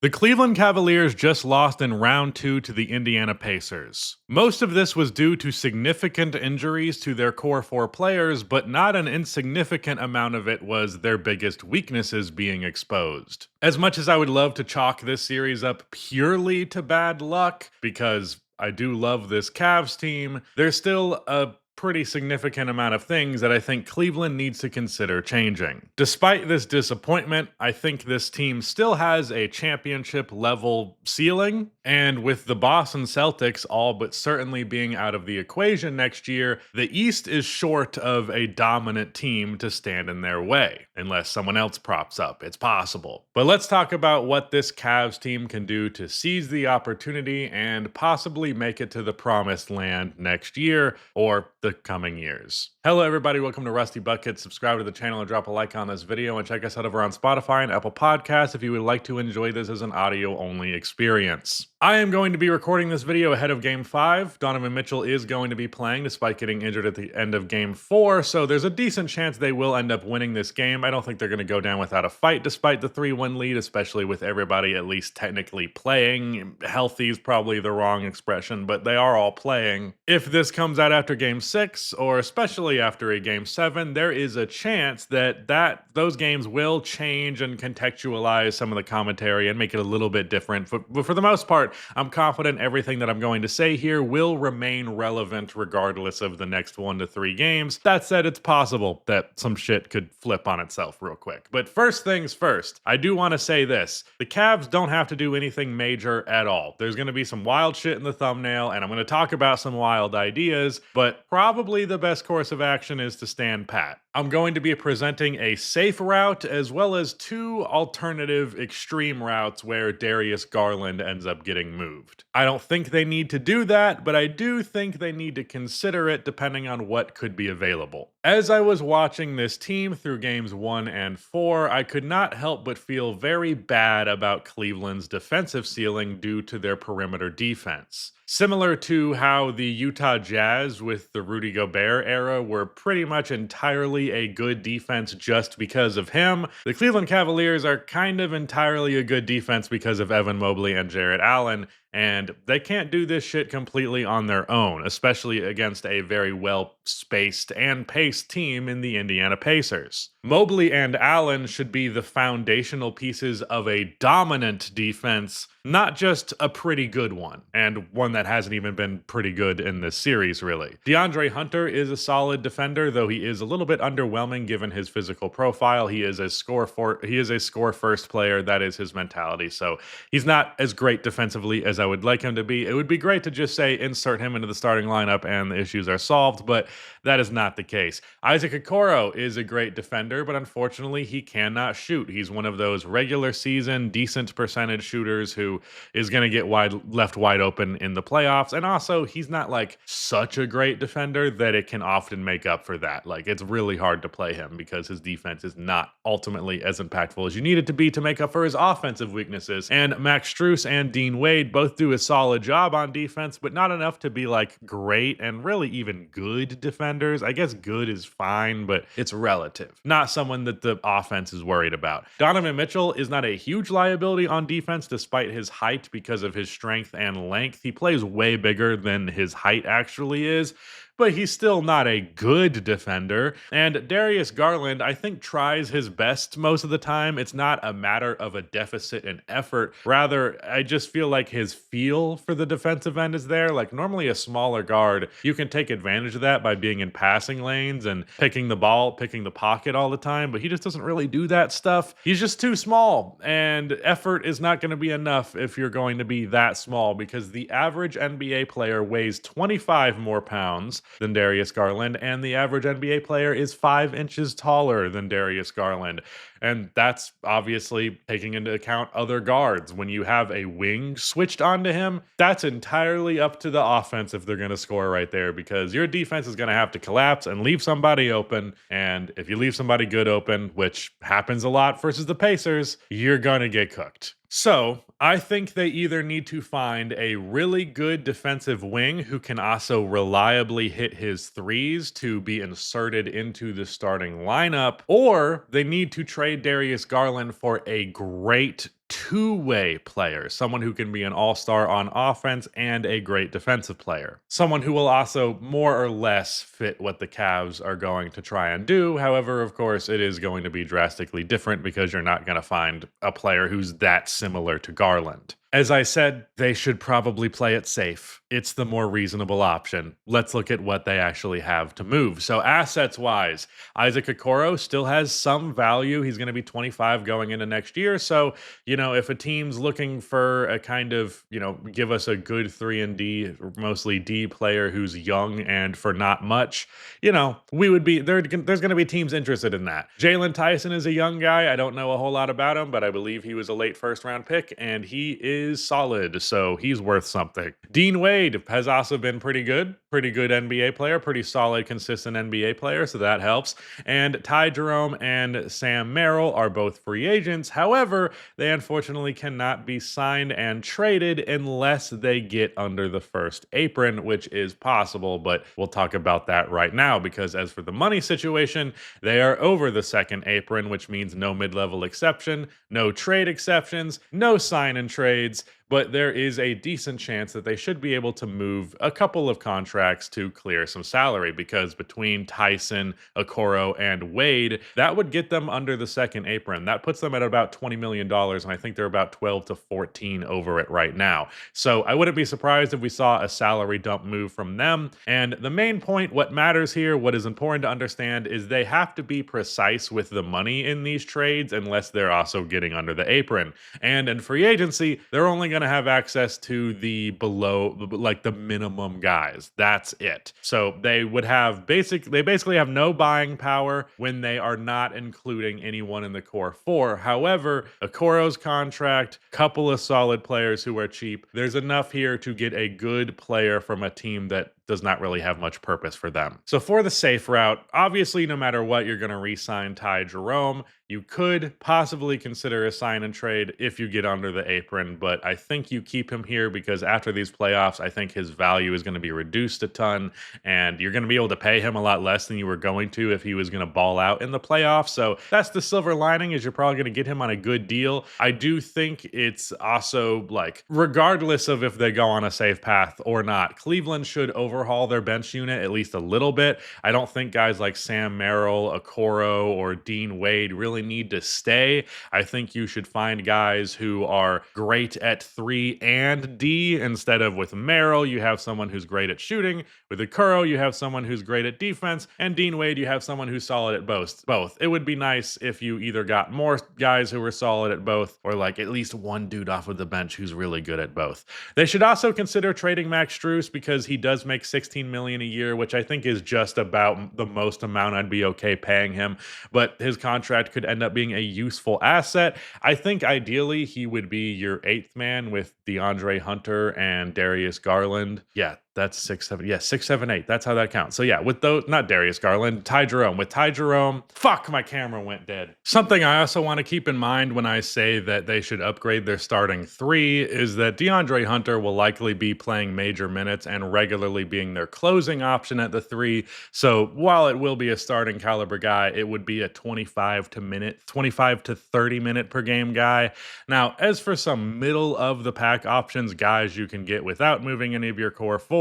The Cleveland Cavaliers just lost in round two to the Indiana Pacers. Most of this was due to significant injuries to their core four players, but not an insignificant amount of it was their biggest weaknesses being exposed. As much as I would love to chalk this series up purely to bad luck, because I do love this Cavs team, there's still a pretty significant amount of things that I think Cleveland needs to consider changing. Despite this disappointment, I think this team still has a championship level ceiling, and with the Boston Celtics all but certainly being out of the equation next year, the East is short of a dominant team to stand in their way, unless someone else props up. It's possible. But let's talk about what this Cavs team can do to seize the opportunity and possibly make it to the promised land next year, or the coming years. Hello everybody, welcome to Rusty Buckets. Subscribe to the channel and drop a like on this video, and check us out over on Spotify and Apple Podcasts if you would like to enjoy this as an audio-only experience. I am going to be recording this video ahead of Game 5. Donovan Mitchell is going to be playing despite getting injured at the end of Game 4, so there's a decent chance they will end up winning this game. I don't think they're going to go down without a fight despite the 3-1 lead, especially with everybody at least technically playing. Healthy is probably the wrong expression, but they are all playing. If this comes out after Game 6, or especially after a Game 7, there is a chance that those games will change and contextualize some of the commentary and make it a little bit different. But for the most part, I'm confident everything that I'm going to say here will remain relevant regardless of the next 1 to 3 games. That said, it's possible that some shit could flip on itself real quick. But first things first, I do want to say this. The Cavs don't have to do anything major at all. There's going to be some wild shit in the thumbnail, and I'm going to talk about some wild ideas, but probably the best course of action is to stand pat. I'm going to be presenting a safe route as well as 2 alternative extreme routes where Darius Garland ends up getting moved. I don't think they need to do that, but I do think they need to consider it depending on what could be available. As I was watching this team through games 1 and 4, I could not help but feel very bad about Cleveland's defensive ceiling due to their perimeter defense. Similar to how the Utah Jazz with the Rudy Gobert era were pretty much entirely a good defense just because of him, the Cleveland Cavaliers are kind of entirely a good defense because of Evan Mobley and Jarrett Allen, and they can't do this shit completely on their own, especially against a very well-spaced and paced team in the Indiana Pacers. Mobley and Allen should be the foundational pieces of a dominant defense, not just a pretty good one, and one that hasn't even been pretty good in this series, really. DeAndre Hunter is a solid defender, though he is a little bit underwhelming given his physical profile. He is a score-first player. That is his mentality, so he's not as great defensively as I would like him to be. It would be great to just say insert him into the starting lineup and the issues are solved, but that is not the case. Isaac Okoro is a great defender, but unfortunately he cannot shoot. He's one of those regular season, decent percentage shooters who is going to get left wide open in the playoffs, and also he's not like such a great defender that it can often make up for that. Like, it's really hard to play him because his defense is not ultimately as impactful as you need it to be to make up for his offensive weaknesses. And Max Strus and Dean Wade both do a solid job on defense, but not enough to be like great and really even good defenders. I guess good is fine, but it's relative. Not someone that the offense is worried about. Donovan Mitchell is not a huge liability on defense despite his height because of his strength and length. He plays way bigger than his height actually is, but he's still not a good defender. And Darius Garland, I think, tries his best most of the time. It's not a matter of a deficit in effort. Rather, I just feel like his feel for the defensive end is there. Like, normally a smaller guard, you can take advantage of that by being in passing lanes and picking the ball, picking the pocket all the time, but he just doesn't really do that stuff. He's just too small, and effort is not going to be enough if you're going to be that small, because the average NBA player weighs 25 more pounds than Darius Garland, and the average NBA player is 5 inches taller than Darius Garland. And that's obviously taking into account other guards. When you have a wing switched onto him, that's entirely up to the offense if they're going to score right there, because your defense is going to have to collapse and leave somebody open. And if you leave somebody good open, which happens a lot versus the Pacers, you're going to get cooked. So I think they either need to find a really good defensive wing who can also reliably hit his threes to be inserted into the starting lineup, or they need to trade Darius Garland for a great two-way player, someone who can be an all-star on offense and a great defensive player. Someone who will also more or less fit what the Cavs are going to try and do. However, of course, it is going to be drastically different because you're not going to find a player who's that similar to Garland. As I said, they should probably play it safe. It's the more reasonable option. Let's look at what they actually have to move. So assets-wise, Isaac Okoro still has some value. He's going to be 25 going into next year. So, if a team's looking for a kind of, give us a good 3 and D, mostly D player who's young and for not much, we would be there's going to be teams interested in that. Jalen Tyson is a young guy. I don't know a whole lot about him, but I believe he was a late first-round pick, and he is solid, so he's worth something. Dean Wade has also been pretty good NBA player, pretty solid, consistent NBA player, so that helps. And Ty Jerome and Sam Merrill are both free agents. However, they unfortunately cannot be signed and traded unless they get under the first apron, which is possible, but we'll talk about that right now, because as for the money situation, they are over the second apron, which means no mid-level exception, no trade exceptions, no sign and trades, but there is a decent chance that they should be able to move a couple of contracts to clear some salary, because between Tyson, Okoro, and Wade, that would get them under the second apron. That puts them at about $20 million, and I think they're about 12 to 14 over it right now. So I wouldn't be surprised if we saw a salary dump move from them. And the main point, what matters here, what is important to understand, is they have to be precise with the money in these trades unless they're also getting under the apron. And in free agency, they're only going to have access to the below, like the minimum guys. That's it. So they would have basically have no buying power when they are not including anyone in the core four. However, Okoro's contract, couple of solid players who are cheap, there's enough here to get a good player from a team that does not really have much purpose for them. So for the safe route, obviously, no matter what, you're going to re-sign Ty Jerome. You could possibly consider a sign and trade if you get under the apron, but I think you keep him here because after these playoffs, I think his value is going to be reduced a ton, and you're going to be able to pay him a lot less than you were going to if he was going to ball out in the playoffs. So that's the silver lining, is you're probably going to get him on a good deal. I do think it's also, like, regardless of if they go on a safe path or not, Cleveland should overhaul their bench unit at least a little bit. I don't think guys like Sam Merrill, Okoro, or Dean Wade really need to stay. I think you should find guys who are great at 3 and D instead of with Merrill. You have someone who's great at shooting. With Okoro, you have someone who's great at defense. And Dean Wade, you have someone who's solid at both. It would be nice if you either got more guys who were solid at both, or like at least one dude off of the bench who's really good at both. They should also consider trading Max Strus because he does make $16 million a year, which I think is just about the most amount I'd be okay paying him. But his contract could end up being a useful asset. I think ideally he would be your 8th man with DeAndre Hunter and Darius Garland. Yeah, that's 6, 7. Yeah, 6, 7, 8. That's how that counts. So yeah, with those, not Darius Garland, Ty Jerome. With Ty Jerome, fuck, my camera went dead. Something I also want to keep in mind when I say that they should upgrade their starting 3 is that DeAndre Hunter will likely be playing major minutes and regularly being their closing option at the 3. So while it will be a starting caliber guy, it would be a 25 to 30 minute per game guy. Now, as for some middle of the pack options, guys you can get without moving any of your core 4,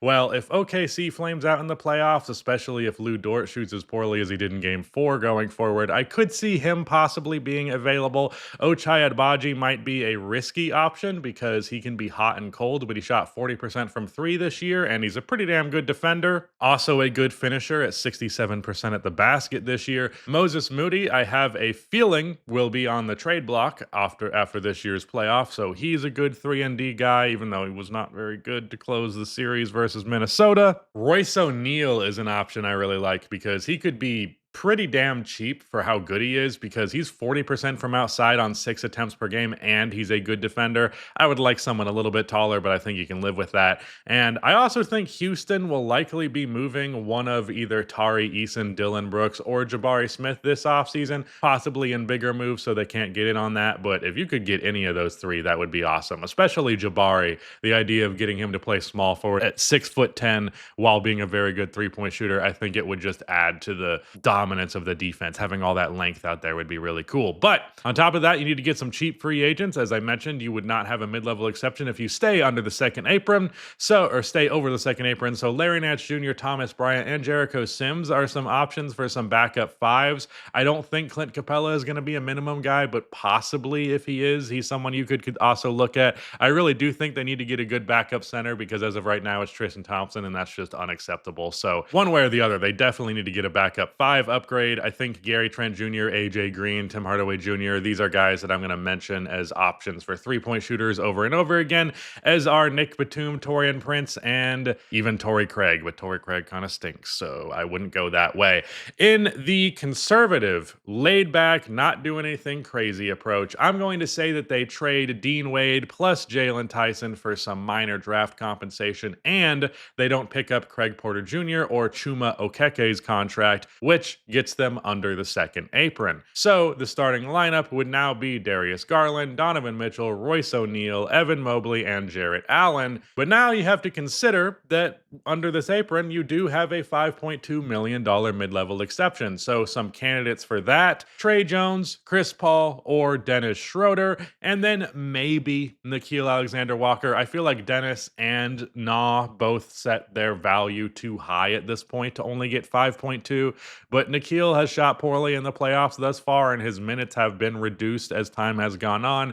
well, if OKC flames out in the playoffs, especially if Lou Dort shoots as poorly as he did in game 4 going forward, I could see him possibly being available. Ochai Agbaji might be a risky option because he can be hot and cold, but he shot 40% from 3 this year, and he's a pretty damn good defender. Also a good finisher at 67% at the basket this year. Moses Moody, I have a feeling, will be on the trade block after this year's playoff, so he's a good 3-and-D guy, even though he was not very good to close the series versus Minnesota. Royce O'Neal is an option I really like because he could be pretty damn cheap for how good he is, because he's 40% from outside on 6 attempts per game and he's a good defender. I would like someone a little bit taller, but I think you can live with that. And I also think Houston will likely be moving one of either Tari Eason, Dylan Brooks, or Jabari Smith this offseason, possibly in bigger moves so they can't get in on that. But if you could get any of those 3, that would be awesome, especially Jabari. The idea of getting him to play small forward at 6'10" while being a very good 3-point shooter, I think it would just add to the dominance dominance of the defense. Having all that length out there would be really cool. But on top of that, you need to get some cheap free agents. As I mentioned, you would not have a mid-level exception if you stay under the second apron, or stay over the second apron. So Larry Nance Jr., Thomas Bryant, and Jericho Sims are some options for some backup fives. I don't think Clint Capella is going to be a minimum guy, but possibly if he is, he's someone you could also look at. I really do think they need to get a good backup center because as of right now, it's Tristan Thompson, and that's just unacceptable. So one way or the other, they definitely need to get a backup five upgrade. I think Gary Trent Jr., AJ Green, Tim Hardaway Jr., these are guys that I'm going to mention as options for three-point shooters over and over again, as are Nick Batum, Taurean Prince, and even Torrey Craig, but Torrey Craig kind of stinks, so I wouldn't go that way. In the conservative, laid-back, not doing anything crazy approach, I'm going to say that they trade Dean Wade plus Jalen Tyson for some minor draft compensation, and they don't pick up Craig Porter Jr. or Chuma Okeke's contract, which gets them under the second apron. So the starting lineup would now be Darius Garland, Donovan Mitchell, Royce O'Neal, Evan Mobley, and Jarrett Allen. But now you have to consider that under this apron, you do have a $5.2 million mid-level exception. So some candidates for that: Trey Jones, Chris Paul, or Dennis Schroeder, and then maybe Nickeil Alexander-Walker. I feel like Dennis and Nah both set their value too high at this point to only get 5.2, but Nickeil has shot poorly in the playoffs thus far, and his minutes have been reduced as time has gone on.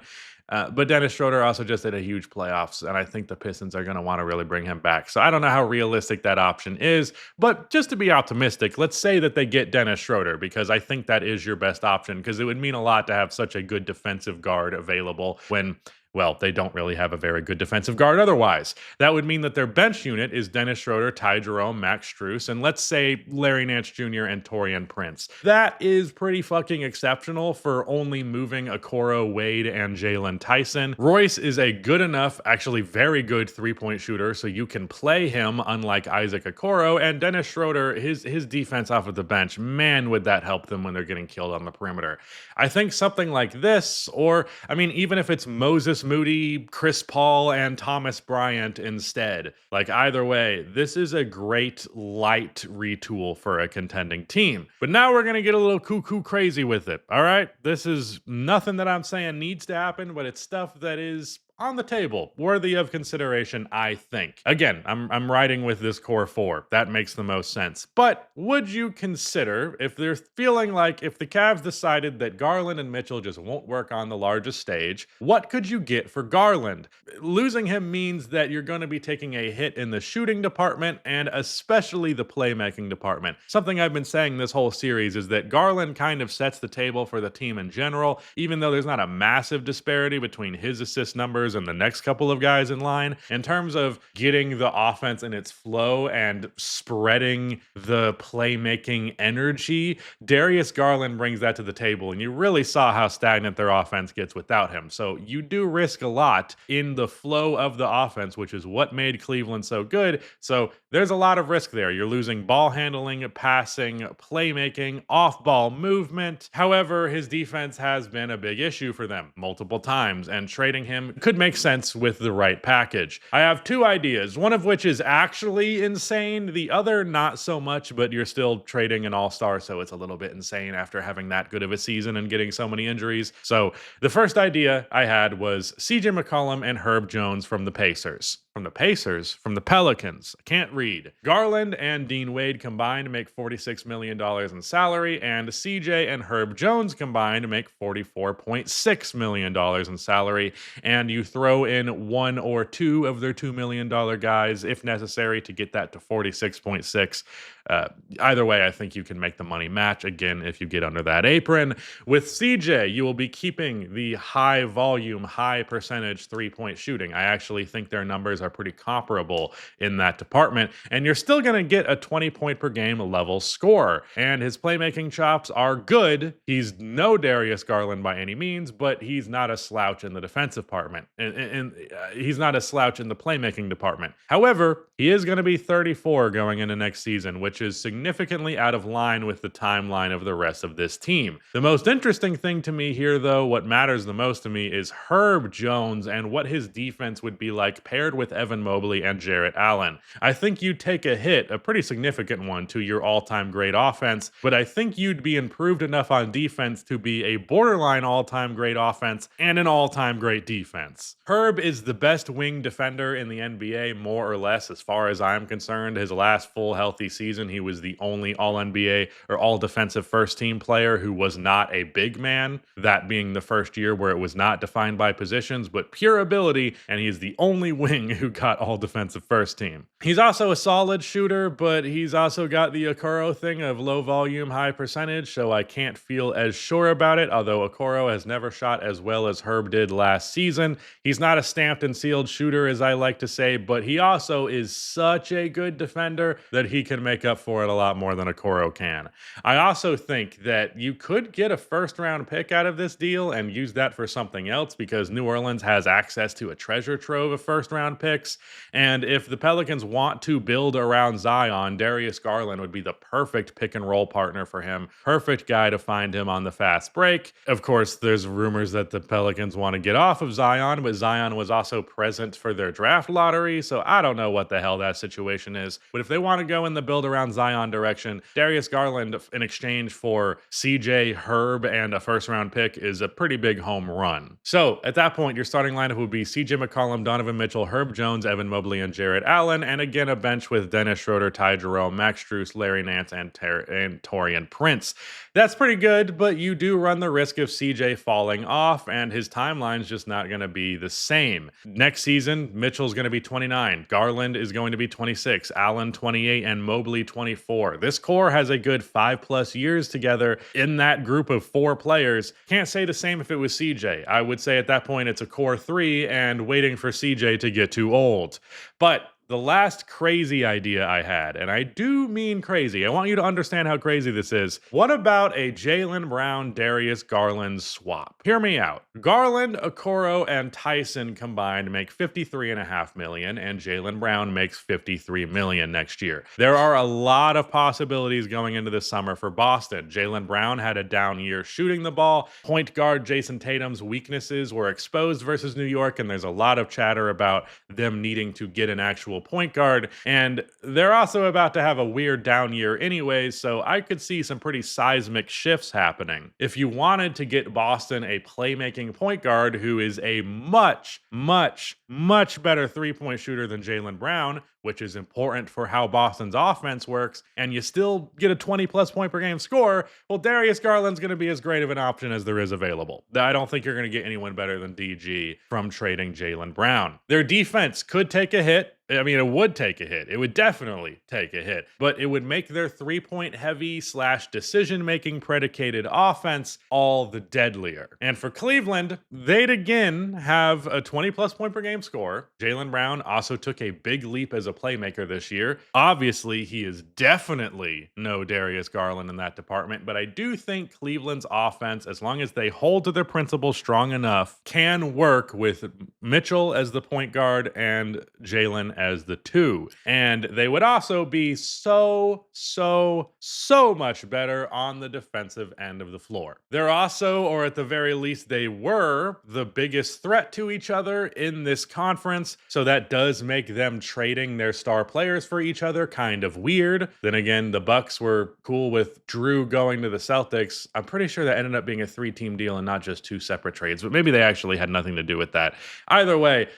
But Dennis Schroeder also just had a huge playoffs, and I think the Pistons are going to want to really bring him back. So I don't know how realistic that option is, but just to be optimistic, let's say that they get Dennis Schroeder, because I think that is your best option, because it would mean a lot to have such a good defensive guard available when, well, they don't really have a very good defensive guard otherwise. That would mean that their bench unit is Dennis Schroeder, Ty Jerome, Max Strus, and let's say Larry Nance Jr. and Taurean Prince. That is pretty fucking exceptional for only moving Okoro, Wade, and Jalen Tyson. Royce is a good enough, actually very good three-point shooter, so you can play him unlike Isaac Okoro, and Dennis Schroeder, his defense off of the bench, man, would that help them when they're getting killed on the perimeter. I think something like this, or, I mean, even if it's Moses Moody, Chris Paul, and Thomas Bryant instead. Like, either way, this is a great light retool for a contending team. But now we're going to get a little cuckoo crazy with it, all right? This is nothing that I'm saying needs to happen, but it's stuff that is on the table, worthy of consideration, I think. Again, I'm riding with this core four. That makes the most sense. But would you consider, if they're feeling like if the Cavs decided that Garland and Mitchell just won't work on the largest stage, what could you get for Garland? Losing him means that you're going to be taking a hit in the shooting department and especially the playmaking department. Something I've been saying this whole series is that Garland kind of sets the table for the team in general, even though there's not a massive disparity between his assist numbers and the next couple of guys in line. In terms of getting the offense in its flow and spreading the playmaking energy, Darius Garland brings that to the table, and you really saw how stagnant their offense gets without him. So you do risk a lot in the flow of the offense, which is what made Cleveland so good. So there's a lot of risk there. You're losing ball handling, passing, playmaking, off-ball movement. However, his defense has been a big issue for them multiple times, and trading him could make sense with the right package. I have two ideas, one of which is actually insane, the other not so much, but you're still trading an all-star, so it's a little bit insane after having that good of a season and getting so many injuries. So the first idea I had was CJ McCollum and Herb Jones from the Pacers. From the Pelicans. I can't read. Garland and Dean Wade combined make $46 million in salary, and CJ and Herb Jones combined make $44.6 million in salary, and you throw in one or two of their $2 million guys if necessary to get that to 46.6. Either way, I think you can make the money match again if you get under that apron. With CJ, you will be keeping the high volume, high percentage three-point shooting. I actually think their numbers are pretty comparable in that department, and you're still going to get a 20-point per game level score, and his playmaking chops are good. He's no Darius Garland by any means, but he's not a slouch in the defensive department, and he's not a slouch in the playmaking department. However, he is going to be 34 going into next season, which is significantly out of line with the timeline of the rest of this team. The most interesting thing to me here, though, what matters the most to me is Herb Jones and what his defense would be like paired with Evan Mobley and Jarrett Allen. I think you'd take a hit, a pretty significant one, to your all-time great offense, but I think you'd be improved enough on defense to be a borderline all-time great offense and an all-time great defense. Herb is the best wing defender in the NBA, more or less, as far as I'm concerned. His last full healthy season, he was the only all-NBA or all-defensive first-team player who was not a big man, that being the first year where it was not defined by positions, but pure ability, and he's the only wing who got all-defensive first-team. He's also a solid shooter, but he's also got the Okoro thing of low volume, high percentage, so I can't feel as sure about it, although Okoro has never shot as well as Herb did last season. He's not a stamped and sealed shooter, as I like to say, but he also is such a good defender that he can make up for it a lot more than Okoro can. I also think that you could get a first-round pick out of this deal and use that for something else, because New Orleans has access to a treasure trove of first-round picks, and if the Pelicans want to build around Zion, Darius Garland would be the perfect pick-and-roll partner for him, perfect guy to find him on the fast break. Of course, there's rumors that the Pelicans want to get off of Zion, but Zion was also present for their draft lottery, so I don't know what the hell that situation is. But if they want to go in the build around Zion direction, Darius Garland in exchange for CJ, Herb, and a first-round pick is a pretty big home run. So at that point, your starting lineup would be CJ McCollum, Donovan Mitchell, Herb Jones, Evan Mobley, and Jarrett Allen, and again a bench with Dennis Schroeder, Ty Jerome, Max Strus, Larry Nance, and Taurean Prince. That's pretty good, but you do run the risk of CJ falling off, and his timeline's just not going to be the same. Next season, Mitchell's going to be 29, Garland is going to be 26, Allen 28, and Mobley 24. This core has a good 5+ years together in that group of 4 players. Can't say the same if it was CJ. I would say at that point it's a core 3 and waiting for CJ to get too old. But the last crazy idea I had, and I do mean crazy, I want you to understand how crazy this is. What about a Jaylen Brown, Darius Garland swap? Hear me out. Garland, Okoro, and Tyson combined make $53.5 million, and Jaylen Brown makes $53 million next year. There are a lot of possibilities going into the summer for Boston. Jaylen Brown had a down year shooting the ball. Point guard Jason Tatum's weaknesses were exposed versus New York, and there's a lot of chatter about them needing to get an actual point guard, and they're also about to have a weird down year anyways, so I could see some pretty seismic shifts happening. If you wanted to get Boston a playmaking point guard who is a much better three-point shooter than Jaylen Brown, which is important for how Boston's offense works, and you still get a 20+ point per game score, well, Darius Garland's going to be as great of an option as there is available. I don't think you're going to get anyone better than DG from trading Jaylen Brown. Their defense could take a hit. I mean, it would take a hit. It would definitely take a hit, but it would make their 3-point heavy / decision-making predicated offense all the deadlier. And for Cleveland, they'd again have a 20+ point per game score. Jaylen Brown also took a big leap as a playmaker this year. Obviously, he is definitely no Darius Garland in that department, but I do think Cleveland's offense, as long as they hold to their principles strong enough, can work with Mitchell as the point guard and Jaylen as the 2. And they would also be so much better on the defensive end of the floor. They're also, or at the very least they were, the biggest threat to each other in this conference, so that does make them trading their star players for each other kind of weird. Then again, the Bucks were cool with Drew going to the Celtics. I'm pretty sure that ended up being a 3-team deal and not just 2 separate trades, but maybe they actually had nothing to do with that. Either way,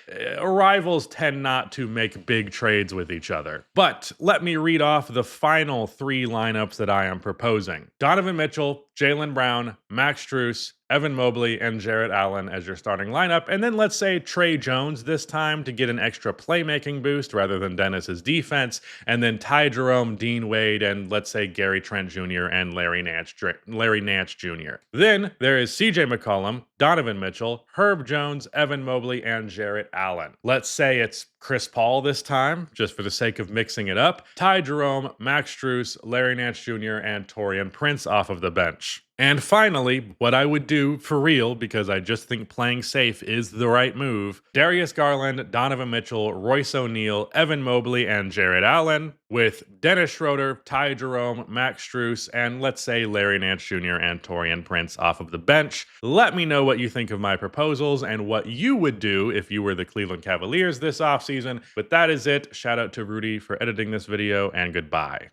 rivals tend not to make big trades with each other. But let me read off the final 3 lineups that I am proposing. Donovan Mitchell, Jaylen Brown, Max Strus, Evan Mobley, and Jarrett Allen as your starting lineup, and then let's say Trey Jones this time to get an extra playmaking boost rather than Dennis's defense, and then Ty Jerome, Dean Wade, and let's say Gary Trent Jr. and Larry Nance Jr. Then there is CJ McCollum, Donovan Mitchell, Herb Jones, Evan Mobley, and Jarrett Allen. Let's say it's Chris Paul this time, just for the sake of mixing it up. Ty Jerome, Max Strus, Larry Nance Jr., and Taurean Prince off of the bench. And finally, what I would do for real, because I just think playing safe is the right move: Darius Garland, Donovan Mitchell, Royce O'Neal, Evan Mobley, and Jared Allen, with Dennis Schroeder, Ty Jerome, Max Strus, and let's say Larry Nance Jr. and Torian Prince off of the bench. Let me know what you think of my proposals and what you would do if you were the Cleveland Cavaliers this offseason. But that is it. Shout out to Rudy for editing this video, and goodbye.